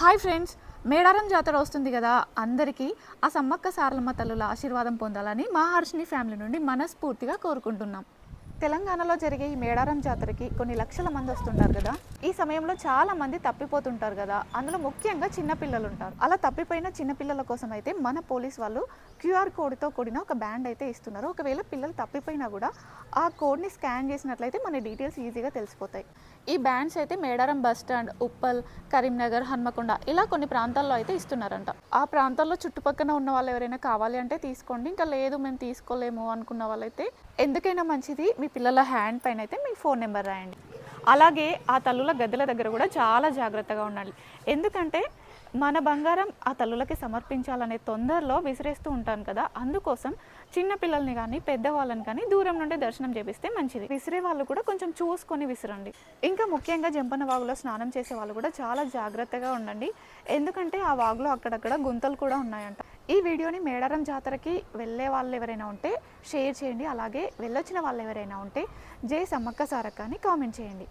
Hi friends, Medaram జాతర వస్తుంది కదా. అందరికీ ఆ సమ్మక్క సారలమ్మ తల్లుల ఆశీర్వాదం పొందాలని మా హర్షిని ఫ్యామిలీ నుండి మనస్ఫూర్తిగా కోరుకుంటున్నాం. తెలంగాణలో జరిగే ఈ మేడారం జాతరకి కొన్ని లక్షల మంది వస్తుంటారు కదా. ఈ సమయంలో చాలా మంది తప్పిపోతుంటారు కదా. అందులో ముఖ్యంగా చిన్నపిల్లలు ఉంటారు. అలా తప్పిపోయిన చిన్నపిల్లల కోసం అయితే మన పోలీస్ వాళ్ళు క్యూఆర్ కోడ్తో కూడిన ఒక బ్యాండ్ అయితే ఇస్తున్నారు. ఒకవేళ పిల్లలు తప్పిపోయినా కూడా ఆ కోడ్ని స్కాన్ చేసినట్లయితే మన డీటెయిల్స్ ఈజీగా తెలిసిపోతాయి. ఈ బ్యాండ్స్ అయితే మేడారం బస్ స్టాండ్, ఉప్పల్, కరీంనగర్, హన్మకొండ ఇలా కొన్ని ప్రాంతాల్లో అయితే ఇస్తున్నారంట. ఆ ప్రాంతాల్లో చుట్టుపక్కల ఉన్న వాళ్ళు ఎవరైనా కావాలి అంటే తీసుకోండి. ఇంకా లేదు మేము తీసుకోలేము అనుకున్న వాళ్ళైతే ఎందుకైనా మంచిది మీ పిల్లల హ్యాండ్ పైన అయితే మీ ఫోన్ నెంబర్ రాయండి. అలాగే ఆ తల్లుల గద్దెల దగ్గర కూడా చాలా జాగ్రత్తగా ఉండాలి. ఎందుకంటే మన బంగారం ఆ తల్లులకి సమర్పించాలనే తొందరలో విసిరేస్తూ ఉంటాను కదా. అందుకోసం చిన్న పిల్లల్ని కానీ పెద్దవాళ్ళని కానీ దూరం నుండి దర్శనం చేపిస్తే మంచిది. విసిరే వాళ్ళు కూడా కొంచెం చూసుకొని విసిరండి. ఇంకా ముఖ్యంగా జంపన్న వాగులో స్నానం చేసే వాళ్ళు కూడా చాలా జాగ్రత్తగా ఉండండి. ఎందుకంటే ఆ వాగులో అక్కడక్కడ గుంతలు కూడా ఉన్నాయంట. ఈ వీడియోని మేడారం జాతరకి వెళ్ళే వాళ్ళు ఎవరైనా ఉంటే షేర్ చేయండి. అలాగే వెళ్ళొచ్చిన వాళ్ళు ఎవరైనా ఉంటే జై సమ్మక్క సారక్క అని కామెంట్ చేయండి.